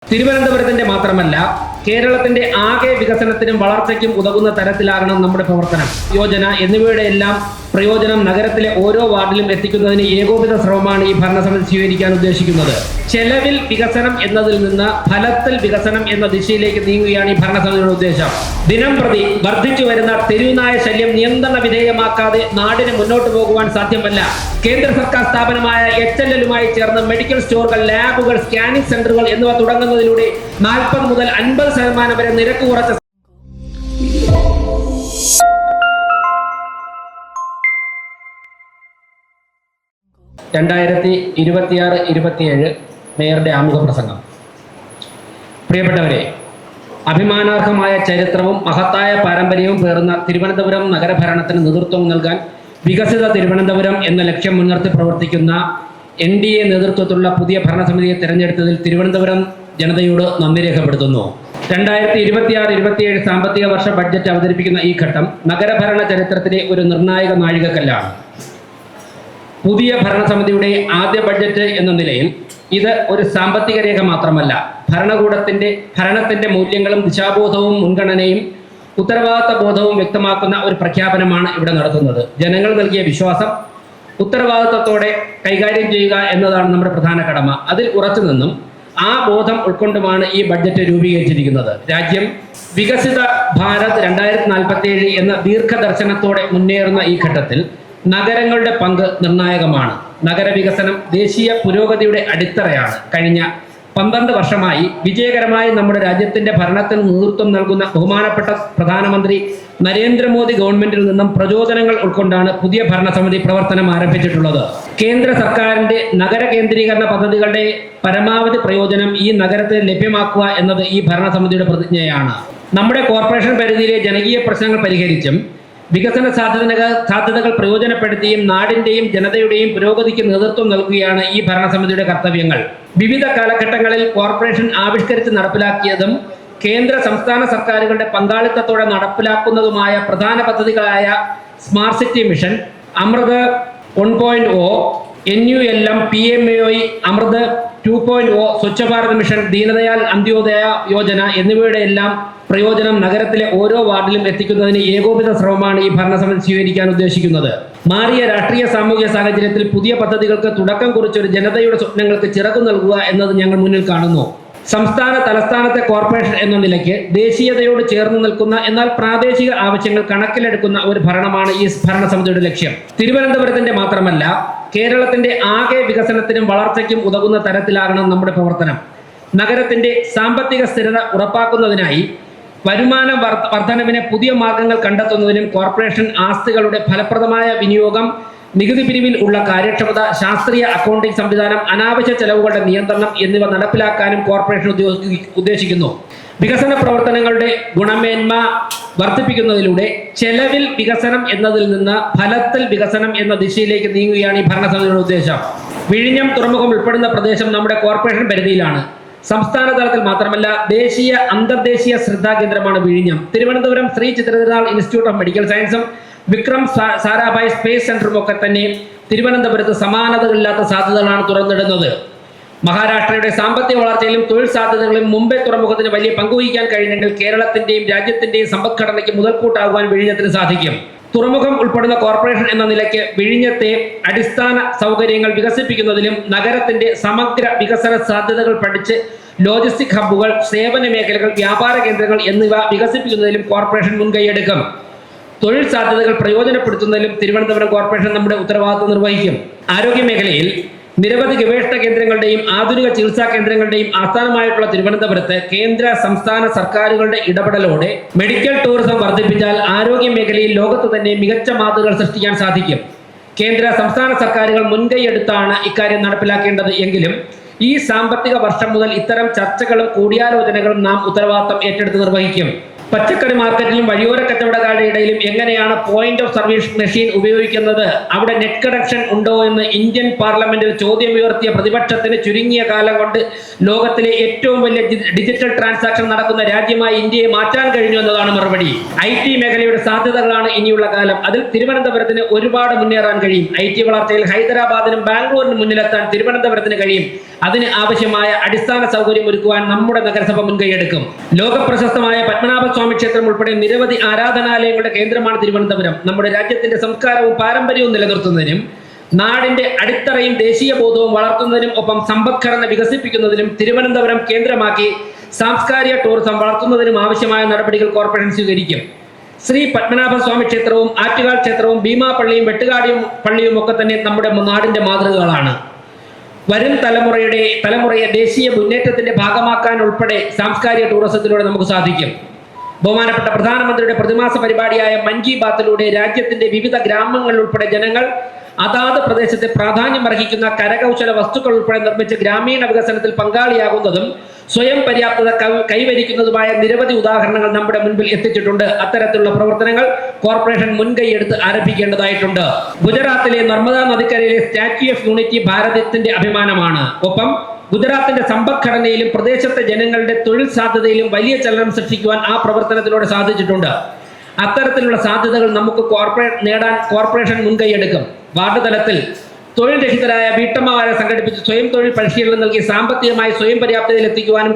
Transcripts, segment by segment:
തിരുവനന്തപുരത്തിന്റെ മാത്രമല്ല കേരളത്തിന്റെ ആകെ വികസനത്തിനും വളർച്ചയ്ക്കും ഉതകുന്ന തരത്തിലാകണം നമ്മുടെ പ്രവർത്തനം. യോജന എന്നിവയുടെ എല്ലാം പ്രയോജനം നഗരത്തിലെ ഓരോ വാർഡിലും എത്തിക്കുന്നതിന് ഏകോപിത ശ്രമമാണ് ഈ ഭരണസമിതി സ്വീകരിക്കാൻ ഉദ്ദേശിക്കുന്നത്. ചെലവിൽ വികസനം എന്നതിൽ നിന്ന് ഫലത്തിൽ വികസനം എന്ന ദിശയിലേക്ക് നീങ്ങുകയാണ് ഈ ഭരണസമിതിയുടെ ഉദ്ദേശം. ദിനം പ്രതി വർദ്ധിച്ചു വരുന്ന തെരുവുനായ ശല്യം നിയന്ത്രണ വിധേയമാക്കാതെ നാടിന് മുന്നോട്ട് പോകുവാൻ സാധ്യമല്ല. കേന്ദ്ര സർക്കാർ സ്ഥാപനമായ HLL-മായി ചേർന്ന് മെഡിക്കൽ സ്റ്റോറുകൾ, ലാബുകൾ, സ്കാനിംഗ് സെന്ററുകൾ എന്നിവ തുടങ്ങുന്നതിലൂടെ 40 മുതൽ 50% വരെ നിരക്ക് കുറച്ച 2026-27 മേയറുടെ ആമുഖ പ്രസംഗം. പ്രിയപ്പെട്ടവരെ, അഭിമാനാർഹമായ ചരിത്രവും മഹത്തായ പാരമ്പര്യവും പേറുന്ന തിരുവനന്തപുരം നഗരഭരണത്തിന് നേതൃത്വം നൽകാൻ വികസിത തിരുവനന്തപുരം എന്ന ലക്ഷ്യം മുൻനിർത്തി പ്രവർത്തിക്കുന്ന NDA നേതൃത്വത്തിലുള്ള പുതിയ ഭരണസമിതിയെ തിരഞ്ഞെടുത്തതിൽ തിരുവനന്തപുരം ജനതയോട് നന്ദി രേഖപ്പെടുത്തുന്നു. 2026-27 സാമ്പത്തിക വർഷ ബഡ്ജറ്റ് അവതരിപ്പിക്കുന്ന ഈ ഘട്ടം നഗരഭരണ ചരിത്രത്തിലെ ഒരു നിർണായക നാഴികക്കല്ലാണ്. പുതിയ ഭരണസമിതിയുടെ ആദ്യ ബഡ്ജറ്റ് എന്ന നിലയിൽ ഇത് ഒരു സാമ്പത്തിക രേഖ മാത്രമല്ല, ഭരണത്തിന്റെ മൂല്യങ്ങളും ദിശാബോധവും മുൻഗണനയും ഉത്തരവാദിത്ത ബോധവും വ്യക്തമാക്കുന്ന ഒരു പ്രഖ്യാപനമാണ് ഇവിടെ നടത്തുന്നത്. ജനങ്ങൾ നൽകിയ വിശ്വാസം ഉത്തരവാദിത്തത്തോടെ കൈകാര്യം ചെയ്യുക എന്നതാണ് നമ്മുടെ പ്രധാന കടമ. അതിൽ ഉറച്ചു നിന്നും ആ ബോധം ഉൾക്കൊണ്ടുമാണ് ഈ ബഡ്ജറ്റ് രൂപീകരിച്ചിരിക്കുന്നത്. രാജ്യം വികസിത ഭാരത് 2047 എന്ന ദീർഘദർശനത്തോടെ മുന്നേറുന്ന ഈ ഘട്ടത്തിൽ നഗരങ്ങളുടെ പങ്ക് നിർണായകമാണ്. നഗരവികസനം ദേശീയ പുരോഗതിയുടെ അടിത്തറയാണ്. കഴിഞ്ഞ 12 വർഷമായി വിജയകരമായി നമ്മുടെ രാജ്യത്തിന്റെ ഭരണത്തിന് നേതൃത്വം നൽകുന്ന ബഹുമാനപ്പെട്ട പ്രധാനമന്ത്രി നരേന്ദ്രമോദി ഗവൺമെന്റിൽ നിന്നും പ്രചോദനങ്ങൾ ഉൾക്കൊണ്ടാണ് പുതിയ ഭരണസമിതി പ്രവർത്തനം ആരംഭിച്ചിട്ടുള്ളത്. കേന്ദ്ര സർക്കാരിന്റെ നഗര കേന്ദ്രീകരണ പദ്ധതികളുടെ പരമാവധി പ്രയോജനം ഈ നഗരത്തിൽ ലഭ്യമാക്കുക എന്നത് ഈ ഭരണസമിതിയുടെ പ്രതിജ്ഞയാണ്. നമ്മുടെ കോർപ്പറേഷൻ പരിധിയിലെ ജനകീയ പ്രശ്നങ്ങൾ പരിഹരിച്ചും വികസന സാധ്യതകൾ പ്രയോജനപ്പെടുത്തിയും നാടിന്റെയും ജനതയുടെയും പുരോഗതിക്ക് നേതൃത്വം നൽകുകയാണ് ഈ ഭരണസമിതിയുടെ കർത്തവ്യങ്ങൾ. വിവിധ കാലഘട്ടങ്ങളിൽ കോർപ്പറേഷൻ ആവിഷ്കരിച്ച് നടപ്പിലാക്കിയതും കേന്ദ്ര സംസ്ഥാന സർക്കാരുകളുടെ പങ്കാളിത്തത്തോടെ നടപ്പിലാക്കുന്നതുമായ പ്രധാന പദ്ധതികളായ സ്മാർട്ട് സിറ്റി മിഷൻ, അമൃത് 1.0, NULM, PMAY, അമൃത് 2.0, സ്വച്ഛ ഭാരത് മിഷൻ, ദീനദയാൽ അന്ത്യോദയ യോജന എന്നിവയുടെ എല്ലാം പ്രയോജനം നഗരത്തിലെ ഓരോ വാർഡിലും എത്തിക്കുന്നതിന് ഏകോപിത ശ്രമമാണ് ഈ ഭരണസമിതി സ്വീകരിക്കാൻ ഉദ്ദേശിക്കുന്നത്. മാറിയ രാഷ്ട്രീയ സാമൂഹിക സാഹചര്യത്തിൽ പുതിയ പദ്ധതികൾക്ക് തുടക്കം കുറിച്ചൊരു ജനതയുടെ സ്വപ്നങ്ങൾക്ക് ചിറകു നൽകുക എന്നത് ഞങ്ങൾ മുന്നിൽ കാണുന്നു. തലസ്ഥാനത്തെ കോർപ്പറേഷൻ എന്ന നിലയ്ക്ക് ദേശീയതയോട് ചേർന്ന് നിൽക്കുന്ന എന്നാൽ പ്രാദേശിക ആവശ്യങ്ങൾ കണക്കിലെടുക്കുന്ന ഒരു ഭരണമാണ് ഈ ഭരണസമിതിയുടെ ലക്ഷ്യം. തിരുവനന്തപുരത്തിന്റെ മാത്രമല്ല കേരളത്തിന്റെ ആകെ വികസനത്തിനും വളർച്ചയ്ക്കും ഉതകുന്ന തരത്തിലാകണം നമ്മുടെ പ്രവർത്തനം. നഗരത്തിന്റെ സാമ്പത്തിക സ്ഥിരത ഉറപ്പാക്കുന്നതിനായി വരുമാന വർധനവിന് പുതിയ മാർഗങ്ങൾ കണ്ടെത്തുന്നതിനും കോർപ്പറേഷൻ ആസ്തികളുടെ ഫലപ്രദമായ വിനിയോഗം, നികുതി പിരിവിൽ ഉള്ള കാര്യക്ഷമത, ശാസ്ത്രീയ അക്കൗണ്ടിംഗ് സംവിധാനം, അനാവശ്യ ചെലവുകളുടെ നിയന്ത്രണം എന്നിവ നടപ്പിലാക്കാനും കോർപ്പറേഷൻ ഉദ്ദേശിക്കുന്നു. വികസന പ്രവർത്തനങ്ങളുടെ ഗുണമേന്മ വർദ്ധിപ്പിക്കുന്നതിലൂടെ ചെലവിൽ വികസനം എന്നതിൽ നിന്ന് ഫലത്തിൽ വികസനം എന്ന ദിശയിലേക്ക് നീങ്ങുകയാണ് ഈ ഭരണസമിതിയുടെ ഉദ്ദേശം. വിഴിഞ്ഞം തുറമുഖം ഉൾപ്പെടുന്ന പ്രദേശം നമ്മുടെ കോർപ്പറേഷൻ പരിധിയിലാണ്. സംസ്ഥാന തലത്തിൽ മാത്രമല്ല ദേശീയ അന്തർദേശീയ ശ്രദ്ധാകേന്ദ്രമാണ് വിഴിഞ്ഞം. Thiruvananthapuram Shri Chitra Thirunal institute of medical സയൻസും വിക്രം സാരാഭായ് സ്പേസ് സെന്ററും ഒക്കെ തന്നെ തിരുവനന്തപുരത്ത് സമാനതകളില്ലാത്ത സാധ്യതകളാണ് തുറന്നിടുന്നത്. മഹാരാഷ്ട്രയുടെ സാമ്പത്തിക വളർച്ചയിലും തൊഴിൽ സാധ്യതകളിലും മുംബൈ തുറമുഖത്തിന് വലിയ പങ്കുവഹിക്കാൻ കഴിഞ്ഞെങ്കിൽ കേരളത്തിന്റെയും രാജ്യത്തിന്റെയും സമ്പദ്ഘടനയ്ക്ക് മുതൽക്കൂട്ടാകുവാൻ വിഴിഞ്ഞത്തിന് സാധിക്കും. തുറമുഖം ഉൾപ്പെടുന്ന കോർപ്പറേഷൻ എന്ന നിലയ്ക്ക് വിഴിഞ്ഞത്തെ അടിസ്ഥാന സൗകര്യങ്ങൾ വികസിപ്പിക്കുന്നതിലും നഗരത്തിന്റെ സമഗ്ര വികസന സാധ്യതകൾ പഠിച്ച് ലോജിസ്റ്റിക് ഹബ്ബുകൾ, സേവന മേഖലകൾ, വ്യാപാര കേന്ദ്രങ്ങൾ എന്നിവ വികസിപ്പിക്കുന്നതിലും കോർപ്പറേഷൻ മുൻകൈയെടുക്കും. തൊഴിൽ സാധ്യതകൾ പ്രയോജനപ്പെടുത്തുന്നതിലും തിരുവനന്തപുരം കോർപ്പറേഷൻ നമ്മുടെ ഉത്തരവാദിത്വം നിർവഹിക്കും. ആരോഗ്യ മേഖലയിൽ നിരവധി ഗവേഷണ കേന്ദ്രങ്ങളുടെയും ആധുനിക ചികിത്സാ കേന്ദ്രങ്ങളുടെയും ആസ്ഥാനമായിട്ടുള്ള തിരുവനന്തപുരത്ത് കേന്ദ്ര സംസ്ഥാന സർക്കാരുകളുടെ ഇടപെടലോടെ മെഡിക്കൽ ടൂറിസം വർദ്ധിപ്പിച്ചാൽ ആരോഗ്യ മേഖലയിൽ ലോകത്ത് തന്നെ മികച്ച മാതൃകകൾ സൃഷ്ടിക്കാൻ സാധിക്കും. കേന്ദ്ര സംസ്ഥാന സർക്കാരുകൾ മുൻകൈയെടുത്താണ് ഇക്കാര്യം നടപ്പിലാക്കേണ്ടത് എങ്കിലും ഈ സാമ്പത്തിക വർഷം മുതൽ ഇത്തരം ചർച്ചകളും കൂടിയാലോചനകളും നാം ഉത്തരവാദിത്തം ഏറ്റെടുത്ത് നിർവഹിക്കും. പച്ചക്കറി മാർക്കറ്റിലും വഴിയോര കച്ചവടക്കാരുടെ ഇടയിലും എങ്ങനെയാണ് പോയിന്റ് ഓഫ് സർവീസ് മെഷീൻ ഉപയോഗിക്കുന്നത്, അവിടെ നെറ്റ് കണക്ഷൻ ഉണ്ടോ എന്ന് ഇന്ത്യൻ പാർലമെന്റിൽ ചോദ്യം ഉയർത്തിയ പ്രതിപക്ഷത്തിന് ചുരുങ്ങിയ കാലം കൊണ്ട് ലോകത്തിലെ ഏറ്റവും വലിയ ഡിജിറ്റൽ ട്രാൻസാക്ഷൻ നടക്കുന്ന രാജ്യമായി ഇന്ത്യയെ മാറ്റാൻ കഴിഞ്ഞു എന്നതാണ് മറുപടി. IT മേഖലയുടെ സാധ്യതകളാണ് ഇനിയുള്ള കാലം. അതിൽ തിരുവനന്തപുരത്തിന് ഒരുപാട് മുന്നേറാൻ കഴിയും. IT വളർച്ചയിൽ ഹൈദരാബാദിനും ബാംഗ്ലൂരിനും മുന്നിലെത്താൻ തിരുവനന്തപുരത്തിന് കഴിയും. അതിന് ആവശ്യമായ അടിസ്ഥാന സൗകര്യം ഒരുക്കുവാൻ നമ്മുടെ നഗരസഭ മുൻകൈയെടുക്കും. ലോകപ്രശസ്തമായ പത്മനാഭസ്വാമി ക്ഷേത്രം ഉൾപ്പെടെ നിരവധി ആരാധനാലയങ്ങളുടെ കേന്ദ്രമാണ് തിരുവനന്തപുരം. നമ്മുടെ രാജ്യത്തിന്റെ സംസ്കാരവും പാരമ്പര്യവും നിലനിർത്തുന്നതിനും നാടിന്റെ അടിത്തറയും ദേശീയ ബോധവും വളർത്തുന്നതിനും ഒപ്പം സമ്പദ്ഘടന വികസിപ്പിക്കുന്നതിനും തിരുവനന്തപുരം കേന്ദ്രമാക്കി സാംസ്കാരിക ടൂറിസം വളർത്തുന്നതിനും ആവശ്യമായ നടപടികൾ കോർപ്പറേഷൻ സ്വീകരിക്കും. ശ്രീ പത്മനാഭസ്വാമി ക്ഷേത്രവും ആറ്റുകാൽ ക്ഷേത്രവും ഭീമാപള്ളിയും വെട്ടുകാടിയും പള്ളിയും ഒക്കെ തന്നെ നമ്മുടെ നാടിന്റെ മാതൃകകളാണ്. വരും തലമുറയെ ദേശീയ മുന്നേറ്റത്തിന്റെ ഭാഗമാക്കാൻ ഉൾപ്പെടെ സാംസ്കാരിക ടൂറിസത്തിലൂടെ നമുക്ക് സാധിക്കും. ബഹുമാനപ്പെട്ട പ്രധാനമന്ത്രിയുടെ പ്രതിമാസ പരിപാടിയായ മൻ കി ബാത്തിലൂടെ രാജ്യത്തിന്റെ വിവിധ ഗ്രാമങ്ങളിൽ ഉൾപ്പെടെ ജനങ്ങൾ അതാത് പ്രദേശത്തെ പ്രാധാന്യം അർഹിക്കുന്ന കരകൗശല വസ്തുക്കൾ ഉൾപ്പെടെ നിർമ്മിച്ച് ഗ്രാമീണ വികസനത്തിൽ പങ്കാളിയാകുന്നതും സ്വയം പര്യാപ്തത കൈവരിക്കുന്നതുമായ നിരവധി ഉദാഹരണങ്ങൾ നമ്മുടെ മുൻപിൽ എത്തിച്ചിട്ടുണ്ട്. അത്തരത്തിലുള്ള പ്രവർത്തനങ്ങൾ കോർപ്പറേഷൻ മുൻകൈയെടുത്ത് ആരംഭിക്കേണ്ടതായിട്ടുണ്ട്. ഗുജറാത്തിലെ നർമ്മദാ നദിക്കരയിലെ സ്റ്റാച്യു ഓഫ് യൂണിറ്റി ഭാരതത്തിന്റെ അഭിമാനമാണ്. ഒപ്പം ഗുജറാത്തിന്റെ സമ്പദ്ഘടനയിലും പ്രദേശത്തെ ജനങ്ങളുടെ തൊഴിൽ സാധ്യതയിലും വലിയ ചലനം സൃഷ്ടിക്കുവാൻ ആ പ്രവർത്തനത്തിലൂടെ സാധിച്ചിട്ടുണ്ട്. അത്തരത്തിലുള്ള സാധ്യതകൾ നമുക്ക് നേടാൻ കോർപ്പറേഷൻ മുൻകൈയെടുക്കും. വാർഡ് തലത്തിൽ തൊഴിൽ രഹിതരായ വീട്ടമ്മമാരെ സംഘടിപ്പിച്ച് സ്വയം തൊഴിൽ പരിശീലനം നൽകി സാമ്പത്തികമായി സ്വയം പര്യാപ്തതയിൽ എത്തിക്കുവാനും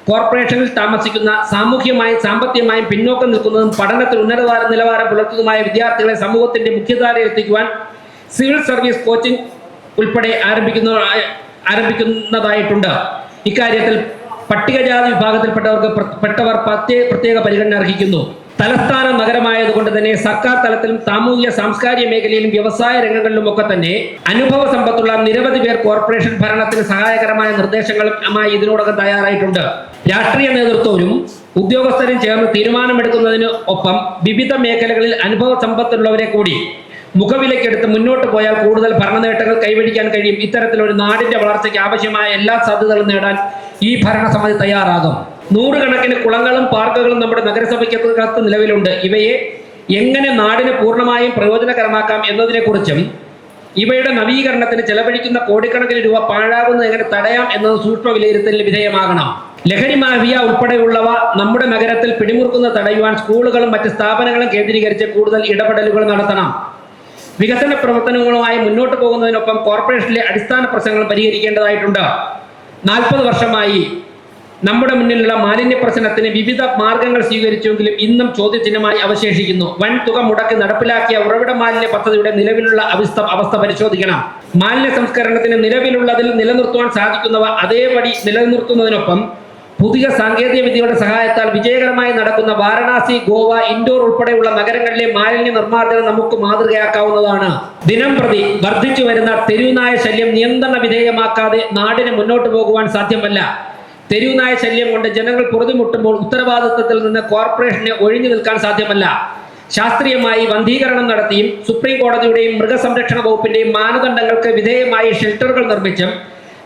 കോർപ്പറേഷനിൽ താമസിക്കുന്ന സാമൂഹ്യമായും സാമ്പത്തികമായും പിന്നോക്കം നിൽക്കുന്നതും പഠനത്തിൽ ഉന്നത നിലവാരം പുലർത്തുന്നതുമായ വിദ്യാർത്ഥികളെ സമൂഹത്തിന്റെ മുഖ്യധാരയിൽ എത്തിക്കുവാൻ സിവിൽ സർവീസ് കോച്ചിംഗ് ഉൾപ്പെടെ ആരംഭിക്കുന്നതായിട്ടുണ്ട്. ഇക്കാര്യത്തിൽ പട്ടികജാതി വിഭാഗത്തിൽപ്പെട്ടവർ പ്രത്യേക പരിഗണന അർഹിക്കുന്നു. തലസ്ഥാന നഗരമായതുകൊണ്ട് തന്നെ സർക്കാർ തലത്തിലും സാമൂഹിക സാംസ്കാരിക മേഖലയിലും വ്യവസായ രംഗങ്ങളിലും ഒക്കെ തന്നെ അനുഭവ സമ്പത്തുള്ള നിരവധി പേർ കോർപ്പറേഷൻ ഭരണത്തിന് സഹായകരമായ നിർദ്ദേശങ്ങളുമായി ഇതിനോടകം തയ്യാറായിട്ടുണ്ട്. രാഷ്ട്രീയ നേതൃത്വവും ഉദ്യോഗസ്ഥരും ചേർന്ന് തീരുമാനമെടുക്കുന്നതിന് ഒപ്പം വിവിധ മേഖലകളിൽ അനുഭവ സമ്പത്തുള്ളവരെ കൂടി മുഖവിലക്കെടുത്ത് മുന്നോട്ട് പോയാൽ കൂടുതൽ ഭരണ നേട്ടങ്ങൾ കൈവരിക്കാൻ കഴിയും. ഇത്തരത്തിലൊരു നാടിന്റെ വളർച്ചയ്ക്ക് ആവശ്യമായ എല്ലാ സാധ്യതകളും നേടാൻ ഈ ഭരണസമിതി തയ്യാറാകും. നൂറുകണക്കിന് കുളങ്ങളും പാർക്കുകളും നമ്മുടെ നഗരസഭയ്ക്കകത്ത് നിലവിലുണ്ട്. ഇവയെ എങ്ങനെ നാടിന് പൂർണ്ണമായും പ്രയോജനകരമാക്കാം എന്നതിനെക്കുറിച്ചും ഇവയുടെ നവീകരണത്തിന് ചെലവഴിക്കുന്ന കോടിക്കണക്കിന് രൂപ പാഴാകുന്നത് എങ്ങനെ തടയാം എന്നത് സൂക്ഷ്മ വിലയിരുത്തലിന് വിധേയമാകണം. ലഹരി മാഫിയ ഉൾപ്പെടെയുള്ളവ നമ്മുടെ നഗരത്തിൽ പിടിമുറുക്കുന്നത് തടയുവാൻ സ്കൂളുകളും മറ്റ് സ്ഥാപനങ്ങളും കേന്ദ്രീകരിച്ച് കൂടുതൽ ഇടപെടലുകൾ നടത്തണം. വികസന പ്രവർത്തനങ്ങളുമായി മുന്നോട്ട് പോകുന്നതിനൊപ്പം കോർപ്പറേഷനിലെ അടിസ്ഥാന പ്രശ്നങ്ങളും പരിഹരിക്കേണ്ടതായിട്ടുണ്ട്. 40 വർഷമായി നമ്മുടെ മുന്നിലുള്ള മാലിന്യ പ്രശ്നത്തിന് വിവിധ മാർഗങ്ങൾ സ്വീകരിച്ചുവെങ്കിലും ഇന്നും ചോദ്യചിഹ്നമായി അവശേഷിക്കുന്നു. വൻ തുക മുടക്കി നടപ്പിലാക്കിയ ഉറവിട മാലിന്യ പദ്ധതിയുടെ നിലവിലുള്ള അവസ്ഥ പരിശോധിക്കണം. മാലിന്യ സംസ്കരണത്തിന് നിലവിലുള്ളതിൽ നിലനിർത്തുവാൻ സാധിക്കുന്നവ അതേപടി നിലനിർത്തുന്നതിനൊപ്പം പുതിയ സാങ്കേതിക വിദ്യയുടെ സഹായത്താൽ വിജയകരമായി നടക്കുന്ന വാരണാസി, ഗോവ, ഇൻഡോർ ഉൾപ്പെടെയുള്ള നഗരങ്ങളിലെ മാലിന്യ നിർമ്മാർജ്ജനം നമുക്ക് മാതൃകയാക്കാവുന്നതാണ്. ദിനം പ്രതി വർദ്ധിച്ചു വരുന്ന തെരുവുനായ ശല്യം നിയന്ത്രണ വിധേയമാക്കാതെ നാടിന് മുന്നോട്ട് പോകുവാൻ സാധ്യമല്ല. തെരുവുനായ ശല്യം കൊണ്ട് ജനങ്ങൾ പൊറുതിമുട്ടുമ്പോൾ ഉത്തരവാദിത്വത്തിൽ നിന്ന് കോർപ്പറേഷന് ഒഴിഞ്ഞു നിൽക്കാൻ സാധ്യമല്ല. ശാസ്ത്രീയമായി വന്ധീകരണം നടത്തിയും സുപ്രീം കോടതിയുടെയും മൃഗസംരക്ഷണ വകുപ്പിന്റെയും മാനദണ്ഡങ്ങൾക്ക് വിധേയമായി ഷെൽട്ടറുകൾ നിർമ്മിച്ചും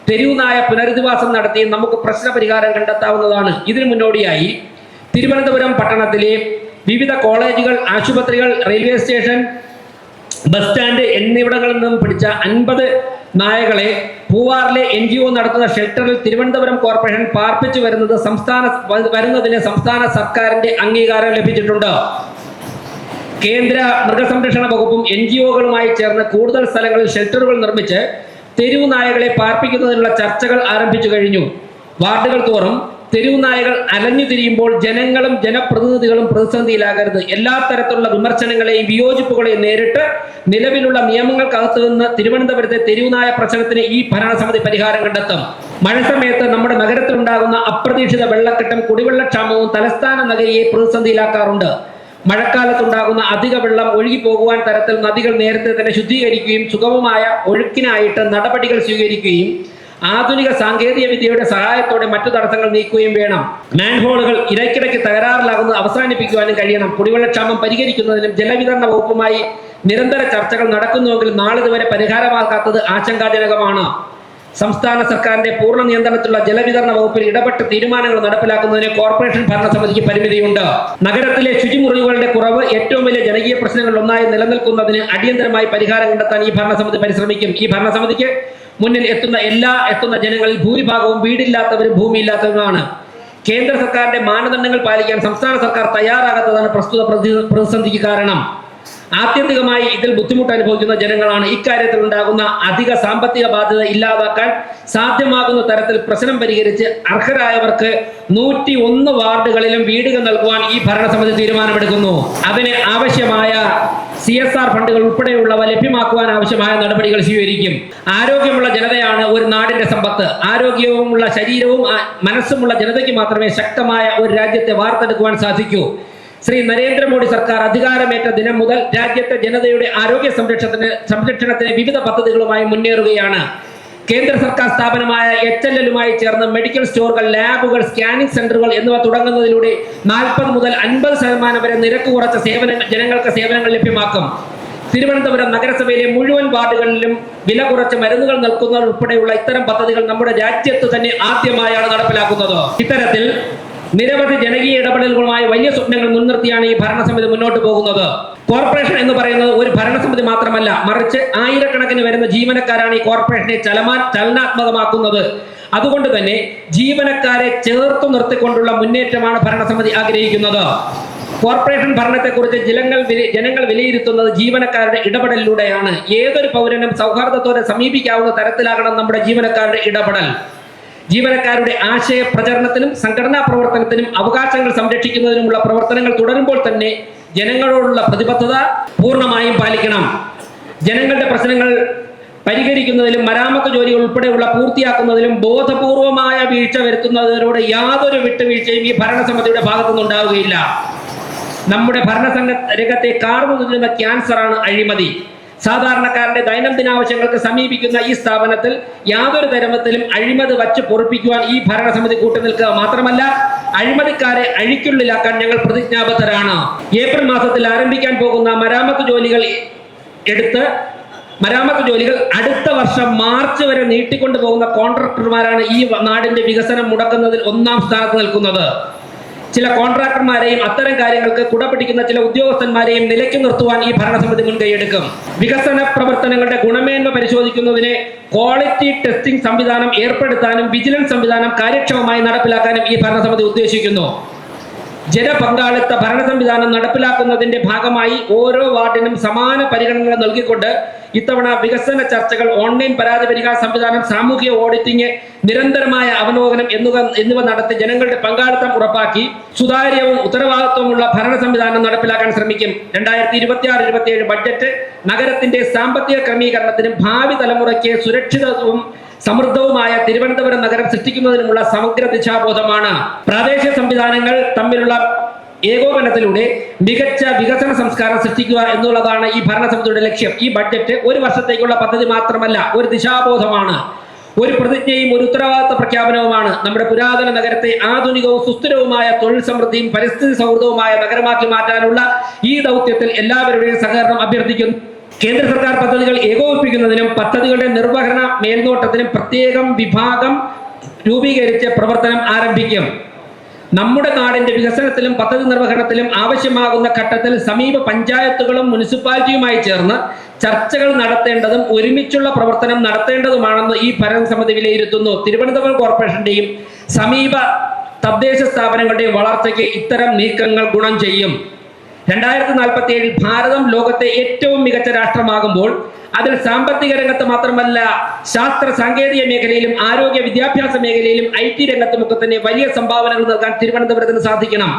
തെരുവുനായ പുനരധിവാസം നടത്തി നമുക്ക് പ്രശ്ന പരിഹാരം കണ്ടെത്താവുന്നതാണ്. ഇതിനു മുന്നോടിയായി തിരുവനന്തപുരം പട്ടണത്തിലെ വിവിധ കോളേജുകൾ, ആശുപത്രികൾ, റെയിൽവേ സ്റ്റേഷൻ, ബസ് സ്റ്റാൻഡ് എന്നിവിടങ്ങളിൽ നിന്നും പിടിച്ച 50 നായകളെ പൂവാറിലെ NGO നടത്തുന്ന ഷെൽട്ടറിൽ തിരുവനന്തപുരം കോർപ്പറേഷൻ പാർപ്പിച്ചു വരുന്നതിന് സംസ്ഥാന സർക്കാരിന്റെ അംഗീകാരം ലഭിച്ചിട്ടുണ്ട്. കേന്ദ്ര മൃഗസംരക്ഷണ വകുപ്പും NGO-കളുമായി ചേർന്ന് കൂടുതൽ സ്ഥലങ്ങളിൽ ഷെൽട്ടറുകൾ നിർമ്മിച്ച് തെരുവു നായകളെ പാർപ്പിക്കുന്നതിനുള്ള ചർച്ചകൾ ആരംഭിച്ചു കഴിഞ്ഞു. വാർഡുകൾ തോറും തെരുവു നായകൾ അലഞ്ഞു തിരിയുമ്പോൾ ജനങ്ങളും ജനപ്രതിനിധികളും പ്രതിസന്ധിയിലാകരുത്. എല്ലാ തരത്തിലുള്ള വിമർശനങ്ങളെയും വിയോജിപ്പുകളെയും നേരിട്ട് നിലവിലുള്ള നിയമങ്ങൾക്കകത്തു നിന്ന് തിരുവനന്തപുരത്തെ തെരുവുനായ പ്രശ്നത്തിന് ഈ ഭരണസമിതി പരിഹാരം കണ്ടെത്തും. മഴ സമയത്ത് നമ്മുടെ നഗരത്തിലുണ്ടാകുന്ന അപ്രതീക്ഷിത വെള്ളക്കെട്ടും കുടിവെള്ളക്ഷാമവും തലസ്ഥാന നഗരിയെ പ്രതിസന്ധിയിലാക്കാറുണ്ട്. മഴക്കാലത്തുണ്ടാകുന്ന അധിക വെള്ളം ഒഴുകിപ്പോകുവാൻ തരത്തിൽ നദികൾ നേരത്തെ തന്നെ ശുദ്ധീകരിക്കുകയും സുഗമമായ ഒഴുക്കിനായിട്ട് നടപടികൾ സ്വീകരിക്കുകയും ആധുനിക സാങ്കേതിക വിദ്യയുടെ സഹായത്തോടെ മറ്റു തടസ്സങ്ങൾ നീക്കുകയും വേണം. മാൻഹോളുകൾ ഇടയ്ക്കിടയ്ക്ക് തകരാറിലാകുന്നത് അവസാനിപ്പിക്കുവാനും കഴിയണം. കുടിവെള്ളക്ഷാമം പരിഹരിക്കുന്നതിനും ജലവിതരണ വകുപ്പുമായി നിരന്തര ചർച്ചകൾ നടക്കുന്നുവെങ്കിലും നാളിതുവരെ പരിഹാരമാക്കാത്തത് ആശങ്കാജനകമാണ്. സംസ്ഥാന സർക്കാരിന്റെ പൂർണ്ണ നിയന്ത്രണത്തിലുള്ള ജലവിതരണ വകുപ്പിൽ ഇടപെട്ട് തീരുമാനങ്ങൾ നടപ്പിലാക്കുന്നതിന് കോർപ്പറേഷൻ ഭരണസമിതിക്ക് പരിമിതിയുണ്ട്. നഗരത്തിലെ ശുചിമുറിവുകളുടെ കുറവ് ഏറ്റവും വലിയ ജനകീയ പ്രശ്നങ്ങളിൽ ഒന്നായി നിലനിൽക്കുന്നതിന് അടിയന്തരമായി പരിഹാരം കണ്ടെത്താൻ ഈ ഭരണസമിതി പരിശ്രമിക്കും. ഈ ഭരണസമിതിക്ക് മുന്നിൽ എത്തുന്ന ജനങ്ങളിൽ ഭൂരിഭാഗവും വീടില്ലാത്തവരും ഭൂമിയില്ലാത്തവരുമാണ്. കേന്ദ്ര സർക്കാരിന്റെ മാനദണ്ഡങ്ങൾ പാലിക്കാൻ സംസ്ഥാന സർക്കാർ തയ്യാറാകാത്തതാണ് പ്രസ്തുത പ്രതിസന്ധിക്ക് കാരണം. ആത്യന്തികമായി ഇതിൽ ബുദ്ധിമുട്ട് അനുഭവിക്കുന്ന ജനങ്ങളാണ്. ഇക്കാര്യത്തിൽ ഉണ്ടാകുന്ന അധിക സാമ്പത്തിക ബാധ്യത ഇല്ലാതാക്കാൻ സാധ്യമാകുന്ന തരത്തിൽ പ്രശ്നം പരിഹരിച്ച് അർഹരായവർക്ക് 101 വാർഡുകളിലും വീടുകൾ നൽകുവാൻ ഈ ഭരണസമിതി തീരുമാനമെടുക്കുന്നു. അതിന് ആവശ്യമായ CSR ഫണ്ടുകൾ ഉൾപ്പെടെയുള്ളവ ലഭ്യമാക്കുവാൻ ആവശ്യമായ നടപടികൾ സ്വീകരിക്കും. ആരോഗ്യമുള്ള ജനതയാണ് ഒരു നാടിന്റെ സമ്പത്ത്. ആരോഗ്യവുമുള്ള ശരീരവും മനസ്സുമുള്ള ജനതയ്ക്ക് മാത്രമേ ശക്തമായ ഒരു രാജ്യത്തെ വാർത്തെടുക്കുവാൻ സാധിക്കൂ. ശ്രീ നരേന്ദ്രമോദി സർക്കാർ അധികാരമേറ്റ ദിനം മുതൽ രാജ്യത്തെ ജനതയുടെ ആരോഗ്യ സംരക്ഷണത്തിന് വിവിധ പദ്ധതികളുമായി മുന്നേറുകയാണ്. കേന്ദ്ര സർക്കാർ സ്ഥാപനമായ HLL-മായി ചേർന്ന് മെഡിക്കൽ സ്റ്റോറുകൾ, ലാബുകൾ, സ്കാനിംഗ് സെന്ററുകൾ എന്നിവ തുടങ്ങുന്നതിലൂടെ 40 മുതൽ 50% വരെ നിരക്ക് കുറച്ച ജനങ്ങൾക്ക് സേവനങ്ങൾ ലഭ്യമാക്കും. തിരുവനന്തപുരം നഗരസഭയിലെ മുഴുവൻ വാർഡുകളിലും വില കുറച്ച് മരുന്നുകൾ നൽകുന്നത് ഉൾപ്പെടെയുള്ള ഇത്തരം പദ്ധതികൾ നമ്മുടെ രാജ്യത്ത് തന്നെ ആദ്യമായാണ് നടപ്പിലാക്കുന്നത്. ഇത്തരത്തിൽ നിരവധി ജനകീയ ഇടപെടലുകളുമായി വലിയ സ്വപ്നങ്ങൾ മുൻനിർത്തിയാണ് ഈ ഭരണസമിതി മുന്നോട്ട് പോകുന്നത്. കോർപ്പറേഷൻ എന്ന് പറയുന്നത് ഒരു ഭരണസമിതി മാത്രമല്ല, മറിച്ച് ആയിരക്കണക്കിന് വരുന്ന ജീവനക്കാരാണ് ഈ കോർപ്പറേഷനെ ചലനാത്മകമാക്കുന്നത്. അതുകൊണ്ട് തന്നെ ജീവനക്കാരെ ചേർത്തു നിർത്തിക്കൊണ്ടുള്ള മുന്നേറ്റമാണ് ഭരണസമിതി ആഗ്രഹിക്കുന്നത്. കോർപ്പറേഷൻ ഭരണത്തെക്കുറിച്ച് ജനങ്ങൾ വിലയിരുത്തുന്നത് ജീവനക്കാരുടെ ഇടപെടലിലൂടെയാണ്. ഏതൊരു പൗരനും സൗഹാർദ്ദത്തോടെ സമീപിക്കാവുന്ന തരത്തിലാകണം നമ്മുടെ ജീവനക്കാരുടെ ഇടപെടൽ. ജീവനക്കാരുടെ ആശയ പ്രചരണത്തിനും സംഘടനാ പ്രവർത്തനത്തിനും അവകാശങ്ങൾ സംരക്ഷിക്കുന്നതിനുമുള്ള പ്രവർത്തനങ്ങൾ തുടരുമ്പോൾ തന്നെ ജനങ്ങളോടുള്ള പ്രതിബദ്ധത പൂർണ്ണമായും പാലിക്കണം. ജനങ്ങളുടെ പ്രശ്നങ്ങൾ പരിഹരിക്കുന്നതിലും മരാമത്ത് ജോലികൾ ഉൾപ്പെടെയുള്ള പൂർത്തിയാക്കുന്നതിലും ബോധപൂർവമായ വീഴ്ച വരുത്തുന്നതിനോട് യാതൊരു വിട്ടുവീഴ്ചയും ഈ ഭരണസമിതിയുടെ ഭാഗത്തുനിന്നുണ്ടാവുകയില്ല. നമ്മുടെ രംഗത്തെ കാർന്നുതിരുന്ന ക്യാൻസറാണ് അഴിമതി. സാധാരണക്കാരന്റെ ദൈനംദിന ആവശ്യങ്ങൾക്ക് സമീപിക്കുന്ന ഈ സ്ഥാപനത്തിൽ യാതൊരു തരത്തിലും അഴിമതി വച്ച് പൊറുപ്പിക്കുവാൻ ഈ ഭരണസമിതി കൂട്ടുനിൽക്കുക മാത്രമല്ല, അഴിമതിക്കാരെ അഴിക്കുള്ളിലാക്കാൻ ഞങ്ങൾ പ്രതിജ്ഞാബദ്ധരാണ്. ഏപ്രിൽ മാസത്തിൽ ആരംഭിക്കാൻ പോകുന്ന മരാമത്ത് ജോലികൾ അടുത്ത വർഷം മാർച്ച് വരെ നീട്ടിക്കൊണ്ടു പോകുന്ന കോൺട്രാക്ടർമാരാണ് ഈ നാടിന്റെ വികസനം മുടക്കുന്നതിൽ ഒന്നാം സ്ഥാനത്ത് നിൽക്കുന്നത്. ചില കോൺട്രാക്ടർമാരെയും അത്തരം കാര്യങ്ങൾക്ക് കുടപിടിക്കുന്ന ചില ഉദ്യോഗസ്ഥന്മാരെയും നിലയ്ക്ക് നിർത്തുവാൻ ഈ ഭരണസമിതി മുൻകൈയെടുക്കും. വികസന പ്രവർത്തനങ്ങളുടെ ഗുണമേന്മ പരിശോധിക്കുന്നതിന് ക്വാളിറ്റി ടെസ്റ്റിംഗ് സംവിധാനം ഏർപ്പെടുത്താനും വിജിലൻസ് സംവിധാനം കാര്യക്ഷമമായി നടപ്പിലാക്കാനും ഈ ഭരണസമിതി ഉദ്ദേശിക്കുന്നു. ജനപങ്കാളിത്ത ഭരണ സംവിധാനം നടപ്പിലാക്കുന്നതിന്റെ ഭാഗമായി ഓരോ വാർഡിനും സമാന പരിഗണന നൽകിക്കൊണ്ട് ഇത്തവണ വികസന ചർച്ചകൾ, ഓൺലൈൻ പരാതി പരിഹാര സംവിധാനം, സാമൂഹിക ഓഡിറ്റിംഗ്, നിരന്തരമായ അവലോകനം എന്നിവ നടത്തി ജനങ്ങളുടെ പങ്കാളിത്തം ഉറപ്പാക്കി സുതാര്യവും ഉത്തരവാദിത്വമുള്ള ഭരണ സംവിധാനം നടപ്പിലാക്കാൻ ശ്രമിക്കും. 2026-27 ബഡ്ജറ്റ് നഗരത്തിന്റെ സാമ്പത്തിക ക്രമീകരണത്തിനും ഭാവി തലമുറയ്ക്ക് സുരക്ഷിതവും സമൃദ്ധവുമായ തിരുവനന്തപുരം നഗരം സൃഷ്ടിക്കുന്നതിനുമുള്ള സമഗ്ര ദിശാബോധമാണ്. പ്രാദേശിക സംവിധാനങ്ങൾ തമ്മിലുള്ള ഏകോപനത്തിലൂടെ മികച്ച വികസന സംസ്കാരം സൃഷ്ടിക്കുക എന്നുള്ളതാണ് ഈ ഭരണസമിതിയുടെ ലക്ഷ്യം. ഈ ബഡ്ജറ്റ് ഒരു വർഷത്തേക്കുള്ള പദ്ധതി മാത്രമല്ല, ഒരു ദിശാബോധമാണ്, ഒരു പ്രതിജ്ഞയും ഒരു ഉത്തരവാദിത്ത പ്രഖ്യാപനവുമാണ്. നമ്മുടെ പുരാതന നഗരത്തെ ആധുനികവും സുസ്ഥിരവുമായ തൊഴിൽ സമൃദ്ധിയും പരിസ്ഥിതി സൗഹൃദവുമായ നഗരമാക്കി മാറ്റാനുള്ള ഈ ദൗത്യത്തിൽ എല്ലാവരുടെയും സഹകരണം അഭ്യർത്ഥിക്കുന്നു. കേന്ദ്ര സർക്കാർ പദ്ധതികൾ ഏകോപിപ്പിക്കുന്നതിനും പദ്ധതികളുടെ നിർവഹണ മേൽനോട്ടത്തിനും പ്രത്യേകം വിഭാഗം രൂപീകരിച്ച് പ്രവർത്തനം ആരംഭിക്കും. നമ്മുടെ നാടിന്റെ വികസനത്തിലും പദ്ധതി നിർവഹണത്തിലും ആവശ്യമാകുന്ന ഘട്ടത്തിൽ സമീപ പഞ്ചായത്തുകളും മുനിസിപ്പാലിറ്റിയുമായി ചേർന്ന് ചർച്ചകൾ നടത്തേണ്ടതും ഒരുമിച്ചുള്ള പ്രവർത്തനം നടത്തേണ്ടതുമാണെന്ന് ഈ ഭരണസമിതി വിലയിരുത്തുന്നു. തിരുവനന്തപുരം കോർപ്പറേഷന്റെയും സമീപ തദ്ദേശ സ്ഥാപനങ്ങളുടെയും വളർച്ചയ്ക്ക് ഇത്തരം നീക്കങ്ങൾ ഗുണം ചെയ്യും. 2047 ഭാരതം ലോകത്തെ ഏറ്റവും മികച്ച രാഷ്ട്രമാകുമ്പോൾ അതിൽ സാമ്പത്തിക രംഗത്ത് മാത്രമല്ല, ശാസ്ത്ര സാങ്കേതിക മേഖലയിലും ആരോഗ്യ വിദ്യാഭ്യാസ മേഖലയിലും IT രംഗത്തുമൊക്കെ തന്നെ വലിയ സംഭാവനകൾ നൽകാൻ തിരുവനന്തപുരത്തിന് സാധിക്കണം.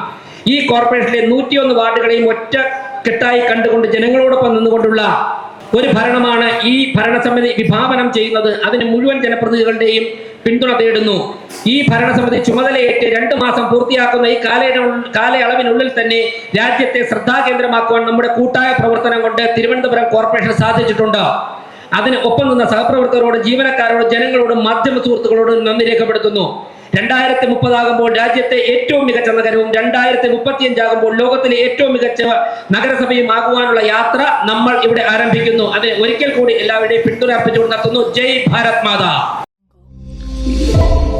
ഈ കോർപ്പറേഷനിലെ 101 വാർഡുകളെയും ഒറ്റക്കെട്ടായി കണ്ടുകൊണ്ട് ജനങ്ങളോടൊപ്പം നിന്നുകൊണ്ടുള്ള ഒരു ഭരണമാണ് ഈ ഭരണസമിതി വിഭാവനം ചെയ്യുന്നത്. അതിന് മുഴുവൻ ജനപ്രതിനിധികളുടെയും പിന്തുണ തേടുന്നു. ഈ ഭരണസമിതി ചുമതലയേറ്റ് 2 മാസം പൂർത്തിയാക്കുന്ന ഈ കാലയളവിനുള്ളിൽ തന്നെ രാജ്യത്തെ ശ്രദ്ധാകേന്ദ്രമാക്കുവാൻ നമ്മുടെ കൂട്ടായ പ്രവർത്തനം കൊണ്ട് തിരുവനന്തപുരം കോർപ്പറേഷൻ സാധിച്ചിട്ടുണ്ട്. അതിന് ഒപ്പം നിന്ന സഹപ്രവർത്തകരോട്, ജീവനക്കാരോട്, ജനങ്ങളോടും മാധ്യമ സുഹൃത്തുക്കളോടും നന്ദി രേഖപ്പെടുത്തുന്നു. 2030 ആകുമ്പോൾ രാജ്യത്തെ ഏറ്റവും മികച്ച നഗരവും 2035 ആകുമ്പോൾ ലോകത്തിലെ ഏറ്റവും മികച്ച നഗരസഭയും ആകുവാനുള്ള യാത്ര നമ്മൾ ഇവിടെ ആരംഭിക്കുന്നു. അത് ഒരിക്കൽ കൂടി എല്ലാവരുടെയും പിന്തുണ അർപ്പിച്ചുകൊണ്ട് നടത്തുന്നു. ജയ് ഭാരത് മാതാ. അറിയിക്കുന്നു.